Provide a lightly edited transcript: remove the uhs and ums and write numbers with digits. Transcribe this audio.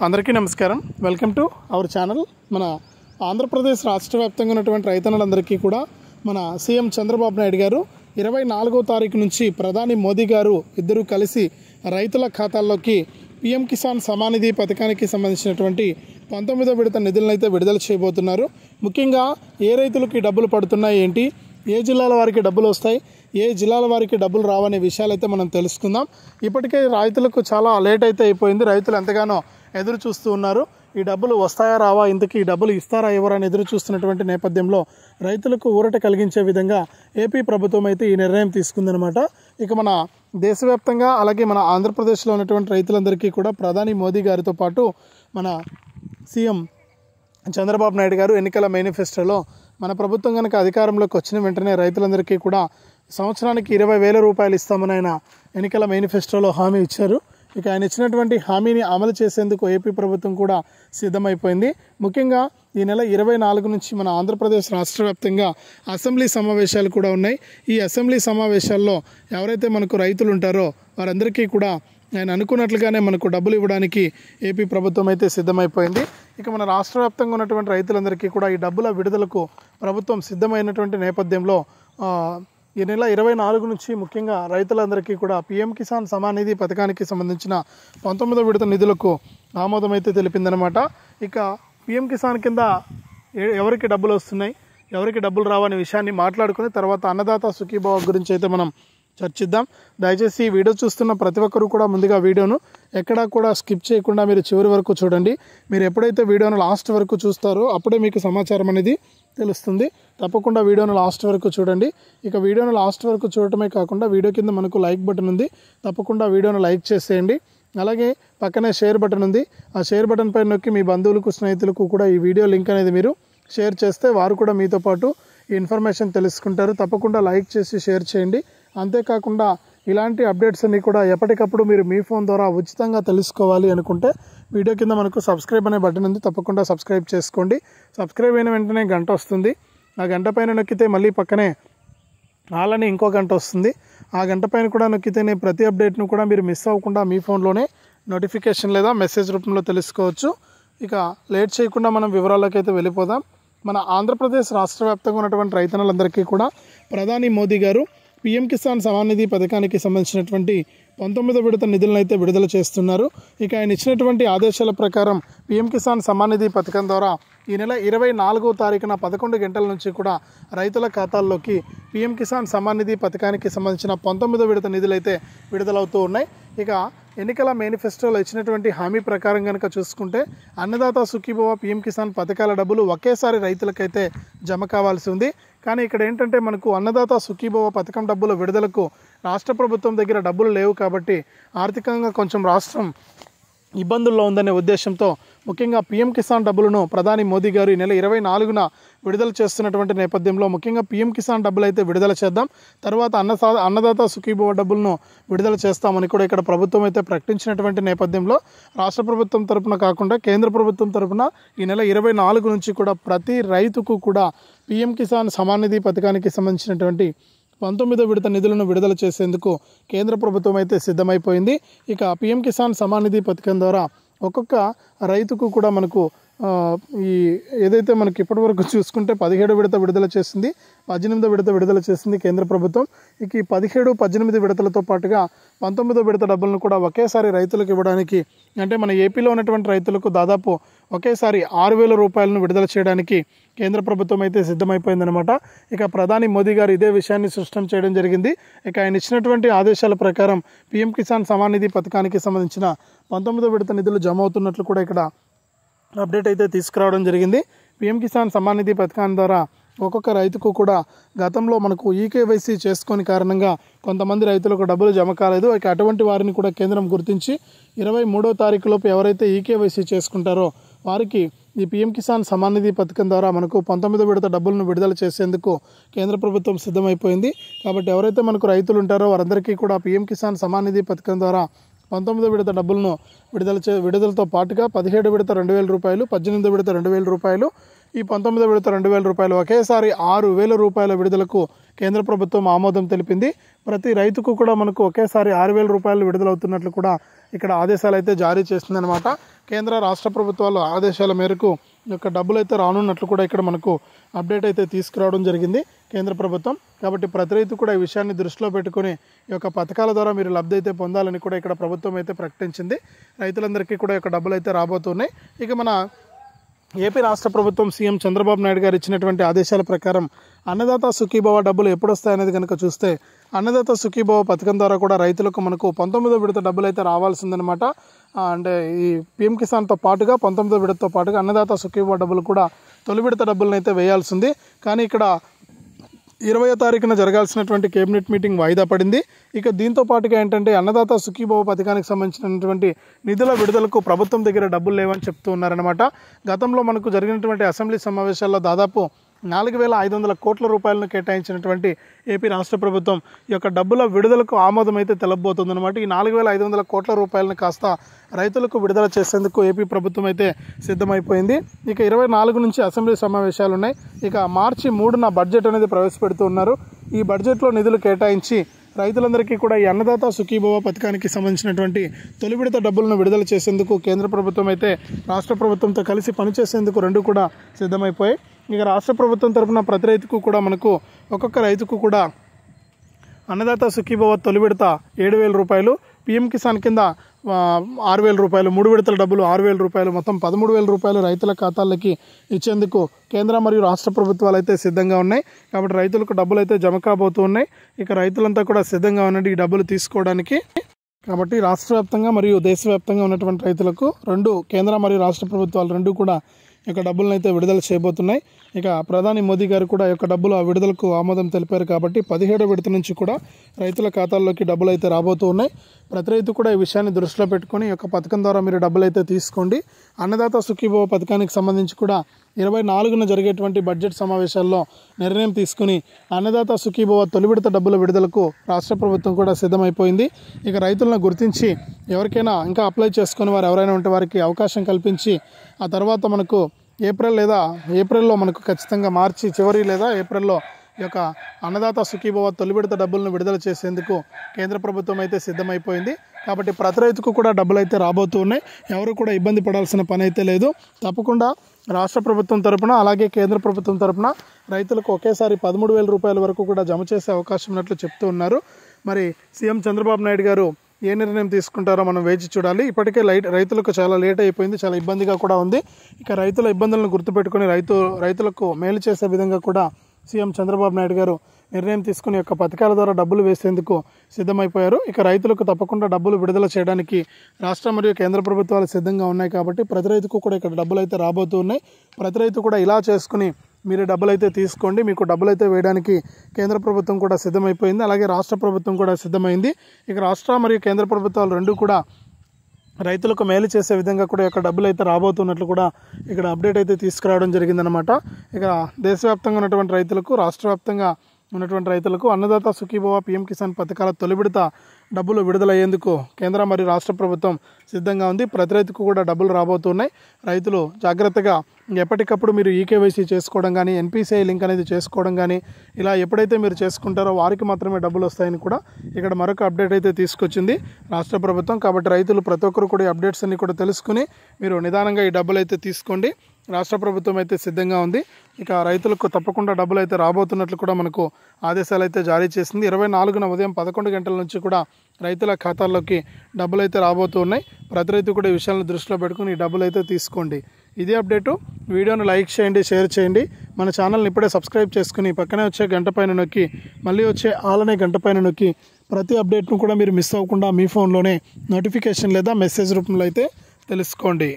అందరికీ నమస్కారం. Welcome to our channel. మన ఆంధ్రప్రదేశ్ రాష్ట్ర వ్యాప్తంగా ఉన్నటువంటి రైతన్నలందరికీ కూడా మన సీఎం చంద్రబాబు నాయుడు గారు 24వ తారీఖు నుంచి ప్రధాని మోదీ గారు ఇద్దరు కలిసి రైతుల ఖాతాల్లోకి పీఎం కిసాన్ సమాన్ నిధి పథకానికి సంబంధించినటువంటి 19వ విడత నిధులను అయితే విడుదల చేయబోతున్నారు. ముఖ్యంగా ఏ రైతులకి డబ్బులు పడుతున్నాయి, ఏంటి, ఏ జిల్లాల వారికి డబ్బులు వస్తాయి, ఏ జిల్లాల వారికి డబ్బులు రావనే విషయాలు అయితే మనం తెలుసుకుందాం. ఇప్పటికే రైతులకు చాలా లేట్ అయితే అయిపోయింది. రైతులు ఎంతగానో ఎదురు చూస్తూ ఉన్నారు. ఈ డబ్బులు వస్తాయా రావా, ఇంతకీ ఈ డబ్బులు ఇస్తారా ఎవరని ఎదురు చూస్తున్నటువంటి నేపథ్యంలో రైతులకు ఊరట కలిగించే విధంగా ఏపీ ప్రభుత్వం అయితే ఈ నిర్ణయం తీసుకుందనమాట. ఇక మన దేశవ్యాప్తంగా అలాగే మన ఆంధ్రప్రదేశ్లో ఉన్నటువంటి రైతులందరికీ కూడా ప్రధాని మోదీ గారితో పాటు మన సీఎం చంద్రబాబు నాయుడు గారు ఎన్నికల మేనిఫెస్టోలో మన ప్రభుత్వం కనుక అధికారంలోకి వచ్చిన వెంటనే రైతులందరికీ కూడా సంవత్సరానికి 20,000 రూపాయలు ఇస్తామని ఆయన ఎన్నికల మేనిఫెస్టోలో హామీ ఇచ్చారు. ఇక ఆయన ఇచ్చినటువంటి హామీని అమలు చేసేందుకు ఏపీ ప్రభుత్వం కూడా సిద్ధమైపోయింది. ముఖ్యంగా ఈ నెల 24 నుంచి మన ఆంధ్రప్రదేశ్ రాష్ట్ర వ్యాప్తంగా అసెంబ్లీ సమావేశాలు కూడా ఉన్నాయి. ఈ అసెంబ్లీ సమావేశాల్లో ఎవరైతే మనకు రైతులు ఉంటారో వారందరికీ కూడా ఆయన అనుకున్నట్లుగానే మనకు డబ్బులు ఇవ్వడానికి ఏపీ ప్రభుత్వం అయితే సిద్ధమైపోయింది. ఇక మన రాష్ట్ర వ్యాప్తంగా ఉన్నటువంటి రైతులందరికీ కూడా ఈ డబ్బుల విడుదలకు ప్రభుత్వం సిద్ధమైనటువంటి నేపథ్యంలో ఈ నెల 24 నుంచి ముఖ్యంగా రైతులందరికీ కూడా పీఎం కిసాన్ సమాన్ నిధి పథకానికి సంబంధించిన 19వ విడత నిధులకు ఆమోదం అయితే తెలిపిందనమాట. ఇక పీఎం కిసాన్ కింద ఎవరికి డబ్బులు వస్తున్నాయి, ఎవరికి డబ్బులు రావనే విషయాన్ని మాట్లాడుకుని తర్వాత అన్నదాత సుఖీభావ గురించి అయితే మనం చర్చిద్దాం. దయచేసి ఈ వీడియో చూస్తున్న ప్రతి ఒక్కరు కూడా ముందుగా వీడియోను ఎక్కడా కూడా స్కిప్ చేయకుండా మీరు చివరి వరకు చూడండి. మీరు ఎప్పుడైతే వీడియోను లాస్ట్ వరకు చూస్తారో అప్పుడే మీకు సమాచారం అనేది తెలుస్తుంది. తప్పకుండా వీడియోను లాస్ట్ వరకు చూడండి. ఇక వీడియోను లాస్ట్ వరకు చూడటమే కాకుండా వీడియో కింద మనకు లైక్ బటన్ ఉంది, తప్పకుండా వీడియోను లైక్ చేసేయండి. అలాగే పక్కనే షేర్ బటన్ ఉంది, ఆ షేర్ బటన్ పైన నొక్కి మీ బంధువులకు స్నేహితులకు కూడా ఈ వీడియో లింక్ అనేది మీరు షేర్ చేస్తే వారు కూడా మీతో పాటు ఈ ఇన్ఫర్మేషన్ తెలుసుకుంటారు. తప్పకుండా లైక్ చేసి షేర్ చేయండి. అంతేకాకుండా ఇలాంటి అప్డేట్స్ అన్నీ కూడా ఎప్పటికప్పుడు మీరు మీ ఫోన్ ద్వారా ఉచితంగా తెలుసుకోవాలి అనుకుంటే వీడియో కింద మనకు సబ్స్క్రైబ్ అనే బటన్ ఉంది, తప్పకుండా సబ్స్క్రైబ్ చేసుకోండి. సబ్స్క్రైబ్ అయిన వెంటనే గంట వస్తుంది, ఆ గంట పైన నొక్కితే మళ్ళీ పక్కనే ఆల్ అని ఇంకో గంట వస్తుంది. ఆ గంట పైన కూడా నొక్కితేనే ప్రతి అప్డేట్ను కూడా మీరు మిస్ అవ్వకుండా మీ ఫోన్లోనే నోటిఫికేషన్ లేదా మెసేజ్ రూపంలో తెలుసుకోవచ్చు. ఇక లేట్ చేయకుండా మనం వివరాల్లోకి అయితే వెళ్ళిపోదాం. మన ఆంధ్రప్రదేశ్ రాష్ట్ర వ్యాప్తంగా ఉన్నటువంటి రైతన్నలందరికీ కూడా ప్రధాని మోదీ గారు పీఎం కిసాన్ సమాన్ నిధి పథకానికి సంబంధించినటువంటి 19వ విడత నిధులను అయితే విడుదల చేస్తున్నారు. ఇక ఆయన ఇచ్చినటువంటి ఆదేశాల ప్రకారం పీఎం కిసాన్ సమాన్ నిధి పథకం ద్వారా ఈ నెల 24వ తారీఖున 11 గంటల నుంచి కూడా రైతుల ఖాతాల్లోకి పీఎం కిసాన్ సమాన్ నిధి పథకానికి సంబంధించిన 19వ విడత నిధులు అయితే విడుదలవుతూ ఉన్నాయి. ఇక ఎన్నికల మేనిఫెస్టోలో ఇచ్చినటువంటి హామీ ప్రకారం కనుక చూసుకుంటే అన్నదాత సుఖీభవ పీఎం కిసాన్ పథకాల డబ్బులు ఒకేసారి రైతులకైతే జమ కావాల్సి ఉంది. కానీ ఇక్కడ ఏంటంటే మనకు అన్నదాత సుఖీభవ పథకం డబ్బుల విడుదలకు రాష్ట్ర ప్రభుత్వం దగ్గర డబ్బులు లేవు కాబట్టి ఆర్థికంగా కొంచెం రాష్ట్రం ఇబ్బందుల్లో ఉందనే ఉద్దేశంతో ముఖ్యంగా పీఎం కిసాన్ డబ్బులను ప్రధాని మోదీ గారు ఈ నెల 24న విడుదల చేస్తున్నటువంటి నేపథ్యంలో ముఖ్యంగా పీఎం కిసాన్ డబ్బులు అయితే విడుదల చేద్దాం, తర్వాత అన్నదాత సుఖీభవ డబ్బులను విడుదల చేస్తామని కూడా ఇక్కడ ప్రభుత్వం అయితే ప్రకటించినటువంటి నేపథ్యంలో రాష్ట్ర ప్రభుత్వం తరపున కాకుండా కేంద్ర ప్రభుత్వం తరపున ఈ నెల 24 నుంచి కూడా ప్రతి రైతుకు కూడా పీఎం కిసాన్ సమాన్ నిధి పథకానికి సంబంధించినటువంటి 19వ విడత నిధులను విడుదల చేసేందుకు కేంద్ర ప్రభుత్వం అయితే సిద్ధమైపోయింది. ఇక పీఎం కిసాన్ సమాన్ నిధి పథకం ద్వారా ఒక్కొక్క రైతుకు కూడా మనకు ఈ ఏదైతే మనకి ఇప్పటివరకు చూసుకుంటే 17 విడత విడుదల చేసింది, 18వ విడత విడుదల చేసింది కేంద్ర ప్రభుత్వం. ఇక ఈ 17, 18 విడతలతో పాటుగా 19వ విడత డబ్బులను కూడా ఒకేసారి రైతులకు ఇవ్వడానికి, అంటే మన ఏపీలో ఉన్నటువంటి రైతులకు దాదాపు ఒకేసారి 6,000 రూపాయలను విడుదల చేయడానికి కేంద్ర ప్రభుత్వం అయితే సిద్ధమైపోయిందనమాట. ఇక ప్రధాని మోదీ గారు ఇదే విషయాన్ని స్పష్టం చేయడం జరిగింది. ఇక ఆయన ఇచ్చినటువంటి ఆదేశాల ప్రకారం పీఎం కిసాన్ సమాన్ నిధి పథకానికి సంబంధించిన 19వ విడత నిధులు జమ అవుతున్నట్లు కూడా ఇక్కడ అప్డేట్ అయితే తీసుకురావడం జరిగింది. పీఎం కిసాన్ సమాన్ నిధి పథకం ద్వారా ఒక్కొక్క రైతుకు కూడా గతంలో మనకు ఈకేవైసీ చేసుకొని కారణంగా కొంతమంది రైతులకు డబ్బులు జమ కాలేదు. ఇక అటువంటి వారిని కూడా కేంద్రం గుర్తించి 23వ తారీఖులోపు ఎవరైతే ఈకేవైసీ చేసుకుంటారో వారికి ఈ పీఎం కిసాన్ సమాన్ నిధి పథకం ద్వారా మనకు 19వ విడత డబ్బులను విడుదల చేసేందుకు కేంద్ర ప్రభుత్వం సిద్ధమైపోయింది. కాబట్టి ఎవరైతే మనకు రైతులు ఉంటారో వారందరికీ కూడా పీఎం కిసాన్ సమాన్ నిధి పథకం ద్వారా 19వ విడత డబ్బులను విడుదలతో పాటుగా 17 విడత 2,000 రూపాయలు, 18వ విడత 2,000 రూపాయలు, ఈ 19వ విడత 2,000 రూపాయలు ఒకేసారి 6,000 రూపాయల విడుదలకు కేంద్ర ప్రభుత్వం ఆమోదం తెలిపింది. ప్రతి రైతుకు కూడా మనకు ఒకేసారి 6,000 రూపాయలు విడుదలవుతున్నట్లు కూడా ఇక్కడ ఆదేశాలు అయితే జారీ చేస్తుందన్నమాట. కేంద్ర రాష్ట్ర ప్రభుత్వాల ఆదేశాల మేరకు ఈ యొక్క డబ్బులు అయితే రానున్నట్లు కూడా ఇక్కడ మనకు అప్డేట్ అయితే తీసుకురావడం జరిగింది కేంద్ర ప్రభుత్వం. కాబట్టి ప్రతి రైతు కూడా ఈ విషయాన్ని దృష్టిలో పెట్టుకుని ఈ యొక్క పథకాల ద్వారా మీరు లబ్ధి అయితే పొందాలని కూడా ఇక్కడ ప్రభుత్వం అయితే ప్రకటించింది. రైతులందరికీ కూడా ఈ యొక్క డబ్బులు అయితే రాబోతున్నాయి. ఇక మన ఏపీ రాష్ట్ర ప్రభుత్వం సీఎం చంద్రబాబు నాయుడు గారు ఇచ్చినటువంటి ఆదేశాల ప్రకారం అన్నదాత సుఖీభవ డబ్బులు ఎప్పుడు వస్తాయనేది కనుక చూస్తే అన్నదాత సుఖీభవ పథకం ద్వారా కూడా రైతులకు మనకు 19వ విడత డబ్బులు అయితే రావాల్సిందనమాట. అంటే ఈ పీఎం కిసాన్తో పాటుగా 19వ విడతతో పాటుగా అన్నదాత సుఖీభవ డబ్బులు కూడా తొలి విడత డబ్బులను అయితే వేయాల్సింది. కానీ ఇక్కడ 20వ తారీఖున జరగాల్సినటువంటి కేబినెట్ మీటింగ్ వాయిదా పడింది. ఇక దీంతో పాటుగా ఏంటంటే అన్నదాత సుఖీభవ పథకానికి సంబంధించినటువంటి నిధుల విడుదలకు ప్రభుత్వం దగ్గర డబ్బులు లేవని చెప్తూ ఉన్నారనమాట. గతంలో మనకు జరిగినటువంటి అసెంబ్లీ సమావేశాల్లో దాదాపు 4,500 కోట్ల రూపాయలను కేటాయించినటువంటి ఏపీ రాష్ట్ర ప్రభుత్వం ఈ యొక్క డబ్బుల విడుదలకు ఆమోదం అయితే తెలపబోతుందన్నమాట. ఈ 4,500 కోట్ల రూపాయలను కాస్త రైతులకు విడుదల చేసేందుకు ఏపీ ప్రభుత్వం అయితే సిద్ధమైపోయింది. ఇక 24 నుంచి అసెంబ్లీ సమావేశాలు ఉన్నాయి. ఇక మార్చి 3న బడ్జెట్ అనేది ప్రవేశపెడుతూ ఉన్నారు. ఈ బడ్జెట్లో నిధులు కేటాయించి రైతులందరికీ కూడా ఈ అన్నదాత సుఖీభవ పథకానికి సంబంధించినటువంటి తొలి విడత డబ్బులను విడుదల చేసేందుకు కేంద్ర ప్రభుత్వం అయితే రాష్ట్ర ప్రభుత్వంతో కలిసి పనిచేసేందుకు రెండు కూడా సిద్ధమైపోయాయి. ఇక రాష్ట్ర ప్రభుత్వం తరఫున ప్రతి రైతుకు కూడా మనకు ఒక్కొక్క రైతుకు కూడా అన్నదాత సుఖీభవ తొలి విడత 7,000 రూపాయలు, పీఎం కిసాన్ కింద 6,000 రూపాయలు, 3 విడతల డబ్బులు 6,000 రూపాయలు, మొత్తం 13,000 రూపాయలు రైతుల ఖాతాలకి ఇచ్చేందుకు కేంద్ర మరియు రాష్ట్ర ప్రభుత్వాలు అయితే సిద్ధంగా ఉన్నాయి. కాబట్టి రైతులకు డబ్బులు అయితే జమ కాబోతూ ఉన్నాయి. ఇక రైతులంతా కూడా సిద్ధంగా ఉన్నట్టు ఈ డబ్బులు తీసుకోవడానికి. కాబట్టి రాష్ట్ర వ్యాప్తంగా మరియు దేశవ్యాప్తంగా ఉన్నటువంటి రైతులకు రెండు కేంద్ర మరియు రాష్ట్ర ప్రభుత్వాలు రెండు కూడా ఈ యొక్క డబ్బులను అయితే విడుదల చేయబోతున్నాయి. ఇక ప్రధాని మోదీ గారు కూడా ఈ యొక్క డబ్బుల విడుదలకు ఆమోదం తెలిపారు. కాబట్టి 17వ విడత నుంచి కూడా రైతుల ఖాతాల్లోకి డబ్బులు అయితే రాబోతూ ఉన్నాయి. ప్రతి రైతు కూడా ఈ విషయాన్ని దృష్టిలో పెట్టుకొని ఈ యొక్క పథకం ద్వారా మీరు డబ్బులు అయితే తీసుకోండి. అన్నదాత సుఖీభవ పథకానికి సంబంధించి కూడా 24న జరిగేటువంటి బడ్జెట్ సమావేశాల్లో నిర్ణయం తీసుకుని అన్నదాత సుఖీభవ తొలి విడత డబ్బుల విడుదలకు రాష్ట్ర ప్రభుత్వం కూడా సిద్ధమైపోయింది. ఇక రైతులను గుర్తించి ఎవరికైనా ఇంకా అప్లై చేసుకుని వారు ఎవరైనా ఉంటే వారికి అవకాశం కల్పించి ఆ తర్వాత మనకు ఏప్రిల్లో మనకు ఖచ్చితంగా మార్చి చివరి లేదా ఏప్రిల్లో ఈ యొక్క అన్నదాత సుఖీభవ తొలి విడత డబ్బులను విడుదల చేసేందుకు కేంద్ర ప్రభుత్వం అయితే సిద్ధమైపోయింది. కాబట్టి ప్రతి రైతుకు కూడా డబ్బులు అయితే రాబోతూ ఉన్నాయి. ఎవరు కూడా ఇబ్బంది పడాల్సిన పని అయితే లేదు. తప్పకుండా రాష్ట్ర ప్రభుత్వం తరపున అలాగే కేంద్ర ప్రభుత్వం తరపున రైతులకు ఒకేసారి 13,000 రూపాయల వరకు కూడా జమ చేసే అవకాశం ఉన్నట్లు చెప్తూ ఉన్నారు. మరి సీఎం చంద్రబాబు నాయుడు గారు ఏ నిర్ణయం తీసుకుంటారో మనం వేచి చూడాలి. ఇప్పటికే రైతులకు చాలా లేట్ అయిపోయింది, చాలా ఇబ్బందిగా కూడా ఉంది. ఇక రైతుల ఇబ్బందులను గుర్తుపెట్టుకుని రైతులకు మేలు చేసే విధంగా కూడా సీఎం చంద్రబాబు నాయుడు గారు నిర్ణయం తీసుకుని యొక్క పథకాల ద్వారా డబ్బులు వేసేందుకు సిద్ధమైపోయారు. ఇక రైతులకు తప్పకుండా డబ్బులు విడుదల చేయడానికి రాష్ట్ర మరియు కేంద్ర ప్రభుత్వాలు సిద్ధంగా ఉన్నాయి. కాబట్టి ప్రతి రైతుకు కూడా ఇక్కడ డబ్బులు అయితే రాబోతూ ఉన్నాయి. ప్రతి రైతు కూడా ఇలా చేసుకుని మీరు డబ్బులు అయితే తీసుకోండి. మీకు డబ్బులు అయితే వేయడానికి కేంద్ర ప్రభుత్వం కూడా సిద్ధమైపోయింది, అలాగే రాష్ట్ర ప్రభుత్వం కూడా సిద్ధమైంది. ఇక రాష్ట్ర మరియు కేంద్ర ప్రభుత్వాలు రెండు కూడా రైతులకు మేలు చేసే విధంగా కూడా యొక్క డబ్బులు అయితే రాబోతున్నట్లు కూడా ఇక్కడ అప్డేట్ అయితే తీసుకురావడం జరిగిందనమాట. ఇక దేశవ్యాప్తంగా ఉన్నటువంటి రైతులకు, రాష్ట్ర వ్యాప్తంగా ఉన్నటువంటి రైతులకు అన్నదాత సుఖీభవ పీఎం కిసాన్ పథకాల తొలి విడత డబ్బులు విడుదలయ్యేందుకు కేంద్ర మరియు రాష్ట్ర ప్రభుత్వం సిద్ధంగా ఉంది. ప్రతి రైతుకు కూడా డబ్బులు రాబోతున్నాయి. రైతులు జాగ్రత్తగా ఎప్పటికప్పుడు మీరు ఈకేవైసీ చేసుకోవడం కానీ, ఎన్పిసిఐ లింక్ అనేది చేసుకోవడం కానీ ఇలా ఎప్పుడైతే మీరు చేసుకుంటారో వారికి మాత్రమే డబ్బులు వస్తాయని కూడా ఇక్కడ మరొక అప్డేట్ అయితే తీసుకొచ్చింది రాష్ట్ర ప్రభుత్వం. కాబట్టి రైతులు ప్రతి ఒక్కరు కూడా ఈ అప్డేట్స్ అన్ని కూడా తెలుసుకుని మీరు నిదానంగా ఈ డబ్బులు అయితే తీసుకోండి. రాష్ట్ర ప్రభుత్వం అయితే సిద్ధంగా ఉంది. ఇక రైతులకు తప్పకుండా డబ్బులు అయితే రాబోతున్నట్లు కూడా మనకు ఆదేశాలు అయితే జారీ చేసింది. 24న ఉదయం 11 గంటల నుంచి కూడా రైతుల ఖాతాల్లోకి డబ్బులు అయితే రాబోతూ ఉన్నాయి. ప్రతి రైతు కూడా ఈ విషయాలను దృష్టిలో పెట్టుకుని ఈ డబ్బులు అయితే తీసుకోండి. ఇదే అప్డేటు. వీడియోను లైక్ చేయండి, షేర్ చేయండి. మన ఛానల్ని ఇప్పుడే సబ్స్క్రైబ్ చేసుకుని పక్కనే వచ్చే గంట పైన నొక్కి మళ్ళీ వచ్చే ఆల్ అనే గంట పైన నొక్కి ప్రతి అప్డేట్ను కూడా మీరు మిస్ అవ్వకుండా మీ ఫోన్లోనే నోటిఫికేషన్ లేదా మెసేజ్ రూపంలో అయితే తెలుసుకోండి.